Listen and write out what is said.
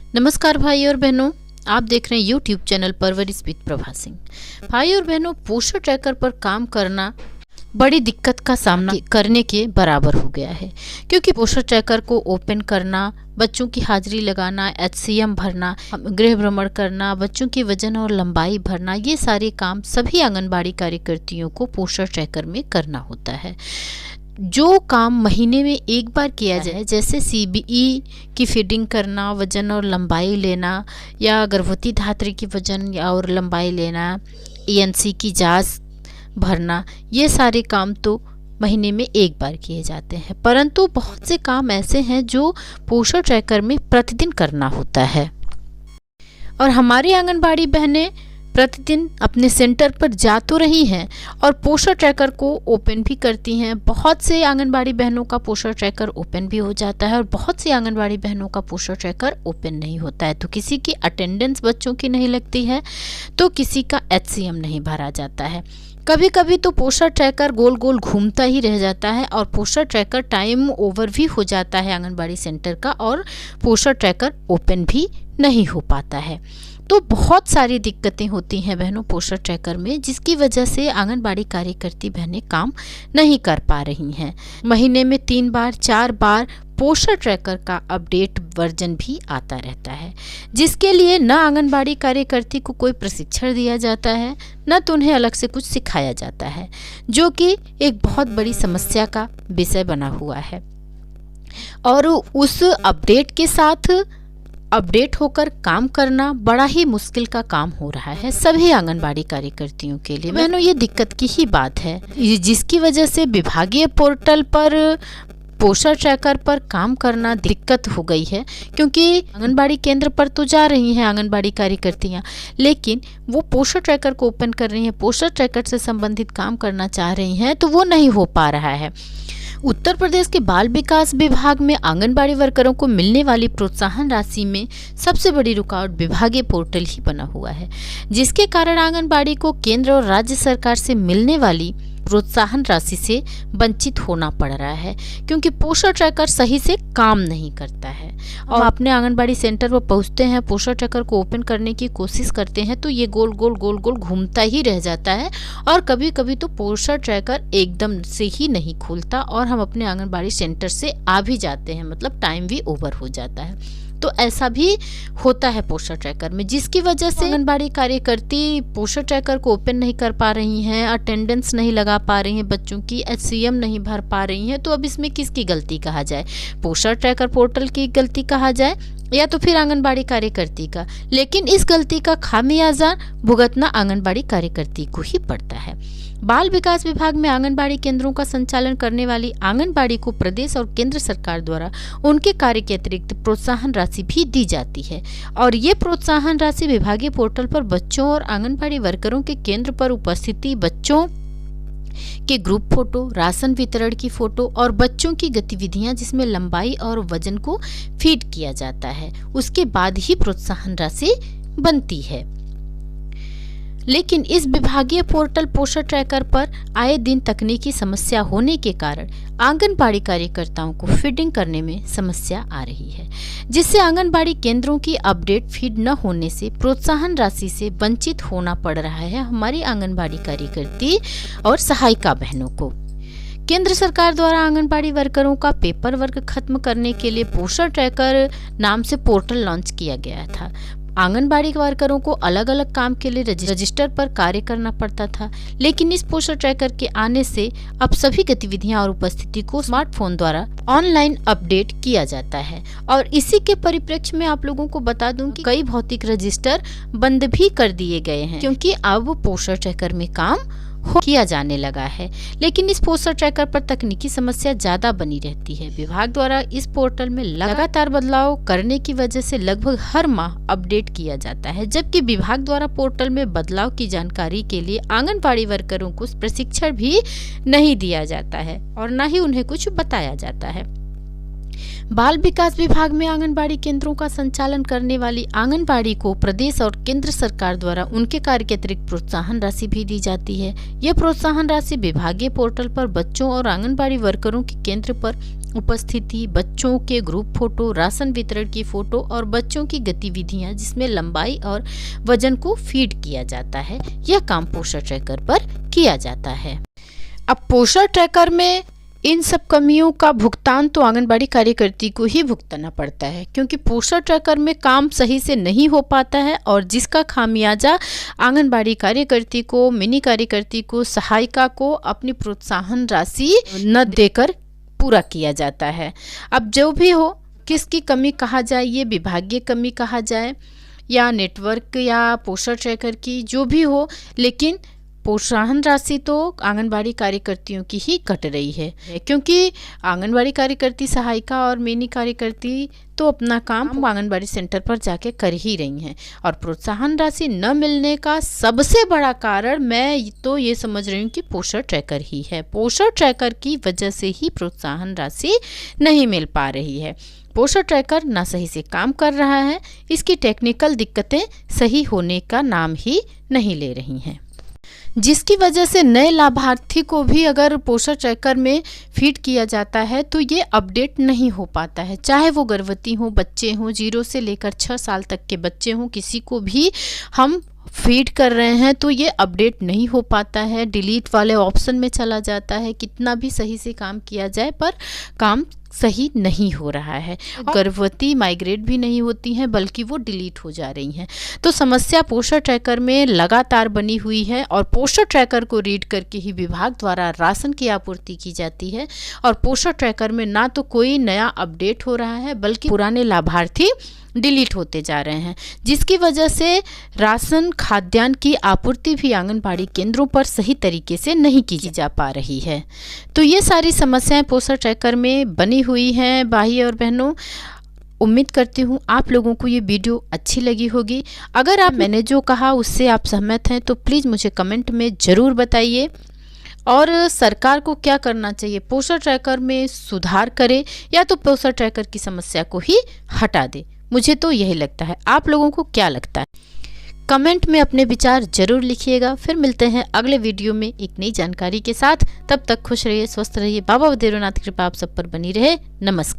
नमस्कार भाई और बहनों, आप देख रहे हैं यूट्यूब चैनल परवरिश विद प्रभा सिंह। भाई और बहनों, पोषण ट्रैकर पर काम करना बड़ी दिक्कत का सामना करने के बराबर हो गया है, क्योंकि पोषण ट्रैकर को ओपन करना, बच्चों की हाजिरी लगाना, HCM भरना, गृह भ्रमण करना, बच्चों की वजन और लंबाई भरना, ये सारे काम सभी आंगनबाड़ी कार्यकर्तियों को पोषण ट्रैकर में करना होता है। जो काम महीने में एक बार किया जाए, जैसे CBE की फीडिंग करना, वजन और लंबाई लेना, या गर्भवती धात्री की वजन और लंबाई लेना, ENC की जांच भरना, ये सारे काम तो महीने में एक बार किए जाते हैं। परंतु बहुत से काम ऐसे हैं जो पोषण ट्रैकर में प्रतिदिन करना होता है, और हमारी आंगनबाड़ी बहनें प्रतिदिन अपने सेंटर पर जा तो रही हैं और पोषण ट्रैकर को ओपन भी करती हैं। बहुत से आंगनबाड़ी बहनों का पोषण ट्रैकर ओपन भी हो जाता है और बहुत सी आंगनबाड़ी बहनों का पोषण ट्रैकर ओपन नहीं होता है। तो किसी की अटेंडेंस बच्चों की नहीं लगती है, तो किसी का HCM नहीं भरा जाता है। कभी कभी तो पोषण ट्रैकर गोल गोल घूमता ही रह जाता है और पोषण ट्रैकर टाइम ओवर भी हो जाता है आंगनबाड़ी सेंटर का, और पोषण ट्रैकर ओपन भी नहीं हो पाता है। तो बहुत सारी दिक्कतें होती हैं बहनों पोषण ट्रैकर में, जिसकी वजह से आंगनबाड़ी कार्यकर्ती बहनें काम नहीं कर पा रही हैं। महीने में 3 बार 4 बार पोषण ट्रैकर का अपडेट वर्जन भी आता रहता है, जिसके लिए न आंगनबाड़ी कार्यकर्ती को कोई प्रशिक्षण दिया जाता है, न तो उन्हें अलग से कुछ सिखाया जाता है, जो कि एक बहुत बड़ी समस्या का विषय बना हुआ है। और उस अपडेट के साथ अपडेट होकर काम करना बड़ा ही मुश्किल का काम हो रहा है सभी आंगनबाड़ी कार्यकर्तियों के लिए। बहनों, ये दिक्कत की ही बात है, जिसकी वजह से विभागीय पोर्टल पर पोषण ट्रैकर पर काम करना दिक्कत हो गई है, क्योंकि आंगनबाड़ी केंद्र पर तो जा रही हैं आंगनबाड़ी कार्यकर्तियां, लेकिन वो पोषण ट्रैकर को ओपन कर रही हैं, पोषण ट्रैकर से संबंधित काम करना चाह रही हैं, तो वो नहीं हो पा रहा है। उत्तर प्रदेश के बाल विकास विभाग में आंगनबाड़ी वर्करों को मिलने वाली प्रोत्साहन राशि में सबसे बड़ी रुकावट विभागीय पोर्टल ही बना हुआ है, जिसके कारण आंगनबाड़ी को केंद्र और राज्य सरकार से मिलने वाली प्रोत्साहन राशि से वंचित होना पड़ रहा है, क्योंकि पोषण ट्रैकर सही से काम नहीं करता है। और अपने आंगनबाड़ी सेंटर पर पहुंचते हैं, पोषण ट्रैकर को ओपन करने की कोशिश करते हैं, तो ये गोल गोल घूमता ही रह जाता है, और कभी कभी तो पोषण ट्रैकर एकदम से ही नहीं खुलता और हम अपने आंगनबाड़ी सेंटर से आ भी जाते हैं, मतलब टाइम भी ओवर हो जाता है। तो ऐसा भी होता है पोषण ट्रैकर में, जिसकी वजह से आंगनबाड़ी कार्यकर्ती पोषण ट्रैकर को ओपन नहीं कर पा रही हैं, अटेंडेंस नहीं लगा पा रही हैं, बच्चों की HCM नहीं भर पा रही हैं। तो अब इसमें किसकी गलती कहा जाए? पोषण ट्रैकर पोर्टल की गलती कहा जाए या तो फिर आंगनबाड़ी कार्यकर्ती का? लेकिन इस गलती का खामियाजा भुगतना आंगनबाड़ी कार्यकर्ती को ही पड़ता है। बाल विकास विभाग में आंगनबाड़ी केंद्रों का संचालन करने वाली आंगनबाड़ी को प्रदेश और केंद्र सरकार द्वारा उनके कार्य के अतिरिक्त प्रोत्साहन राशि भी दी जाती है, और ये प्रोत्साहन राशि विभागीय पोर्टल पर बच्चों और आंगनबाड़ी वर्करों के केंद्र पर उपस्थिति, बच्चों के ग्रुप फोटो, राशन वितरण की फोटो और बच्चों की गतिविधियां जिसमें लंबाई और वजन को फीड किया जाता है, उसके बाद ही प्रोत्साहन राशि बनती है। लेकिन इस विभागीय पोर्टल पोषण ट्रैकर पर आए दिन तकनीकी समस्या होने के कारण आंगनबाड़ी कार्यकर्ताओं को फीडिंग करने में समस्या आ रही है, जिससे आंगनबाड़ी केंद्रों की अपडेट फीड न होने से प्रोत्साहन राशि से वंचित होना पड़ रहा है हमारी आंगनबाड़ी कार्यकर्ती और सहायिका बहनों को। केंद्र सरकार द्वारा आंगनबाड़ी वर्करों का पेपर वर्क खत्म करने के लिए पोषण ट्रैकर नाम से पोर्टल लॉन्च किया गया था। आंगनबाड़ी वर्करों को अलग अलग काम के लिए रजिस्टर पर कार्य करना पड़ता था, लेकिन इस पोषण ट्रैकर के आने से अब सभी गतिविधियां और उपस्थिति को स्मार्टफोन द्वारा ऑनलाइन अपडेट किया जाता है। और इसी के परिप्रेक्ष्य में आप लोगों को बता दूं कि कई भौतिक रजिस्टर बंद भी कर दिए गए हैं, क्योंकि अब पोषण ट्रैकर में काम किया जाने लगा है। लेकिन इस पोषण ट्रैकर पर तकनीकी समस्या ज्यादा बनी रहती है। विभाग द्वारा इस पोर्टल में लगातार बदलाव करने की वजह से लगभग हर माह अपडेट किया जाता है, जबकि विभाग द्वारा पोर्टल में बदलाव की जानकारी के लिए आंगनबाड़ी वर्करों को प्रशिक्षण भी नहीं दिया जाता है और न ही उन्हें कुछ बताया जाता है। बाल विकास विभाग में आंगनबाड़ी केंद्रों का संचालन करने वाली आंगनबाड़ी को प्रदेश और केंद्र सरकार द्वारा उनके कार्य के अतिरिक्त प्रोत्साहन राशि भी दी जाती है। यह प्रोत्साहन राशि विभागीय पोर्टल पर बच्चों और आंगनबाड़ी वर्करों के केंद्र पर उपस्थिति, बच्चों के ग्रुप फोटो, राशन वितरण की फोटो और बच्चों की गतिविधियां जिसमें लंबाई और वजन को फीड किया जाता है, यह काम पोषण ट्रैकर पर किया जाता है। अब पोषण ट्रैकर में इन सब कमियों का भुगतान तो आंगनबाड़ी कार्यकर्ती को ही भुगतना पड़ता है, क्योंकि पोषण ट्रैकर में काम सही से नहीं हो पाता है और जिसका खामियाजा आंगनबाड़ी कार्यकर्ती को, मिनी कार्यकर्ती को, सहायिका को अपनी प्रोत्साहन राशि न देकर पूरा किया जाता है। अब जो भी हो, किसकी कमी कहा जाए, ये विभागीय कमी कहा जाए या नेटवर्क या पोषण ट्रैकर की, जो भी हो, लेकिन प्रोत्साहन राशि तो आंगनबाड़ी कार्यकर्तियों की ही कट रही है, क्योंकि आंगनबाड़ी कार्यकर्ती, सहायिका और मिनी कार्यकर्ती तो अपना काम आंगनबाड़ी सेंटर पर जाके कर ही रही हैं और प्रोत्साहन राशि न मिलने का सबसे बड़ा कारण मैं तो ये समझ रही हूँ कि पोषण ट्रैकर ही है। पोषण ट्रैकर की वजह से ही प्रोत्साहन राशि नहीं मिल पा रही है। पोषण ट्रैकर ना सही से काम कर रहा है, इसकी टेक्निकल दिक्कतें सही होने का नाम ही नहीं ले रही हैं, जिसकी वजह से नए लाभार्थी को भी अगर पोषण ट्रैकर में फीड किया जाता है तो ये अपडेट नहीं हो पाता है। चाहे वो गर्भवती हो, बच्चे हों, 0 से लेकर 6 साल तक के बच्चे हों, किसी को भी हम फीड कर रहे हैं तो ये अपडेट नहीं हो पाता है, डिलीट वाले ऑप्शन में चला जाता है। कितना भी सही से काम किया जाए पर काम सही नहीं हो रहा है। गर्भवती माइग्रेट भी नहीं होती हैं, बल्कि वो डिलीट हो जा रही हैं। तो समस्या पोषण ट्रैकर में लगातार बनी हुई है और पोषण ट्रैकर को रीड करके ही विभाग द्वारा राशन की आपूर्ति की जाती है और पोषण ट्रैकर में ना तो कोई नया अपडेट हो रहा है, बल्कि पुराने लाभार्थी डिलीट होते जा रहे हैं, जिसकी वजह से राशन खाद्यान्न की आपूर्ति भी आंगनबाड़ी केंद्रों पर सही तरीके से नहीं की जा पा रही है। तो ये सारी समस्याएं पोषण ट्रैकर में बनी हुई हैं भाई और बहनों। उम्मीद करती हूँ आप लोगों को ये वीडियो अच्छी लगी होगी। अगर आप मैंने जो कहा उससे आप सहमत हैं तो प्लीज़ मुझे कमेंट में ज़रूर बताइए। और सरकार को क्या करना चाहिए, पोषण ट्रैकर में सुधार करे या तो पोषण ट्रैकर की समस्या को ही हटा दे। मुझे तो यही लगता है, आप लोगों को क्या लगता है? कमेंट में अपने विचार जरूर लिखिएगा। फिर मिलते हैं अगले वीडियो में एक नई जानकारी के साथ। तब तक खुश रहिए, स्वस्थ रहिए। बाबा देवनाथ की कृपा आप सब पर बनी रहे। नमस्कार।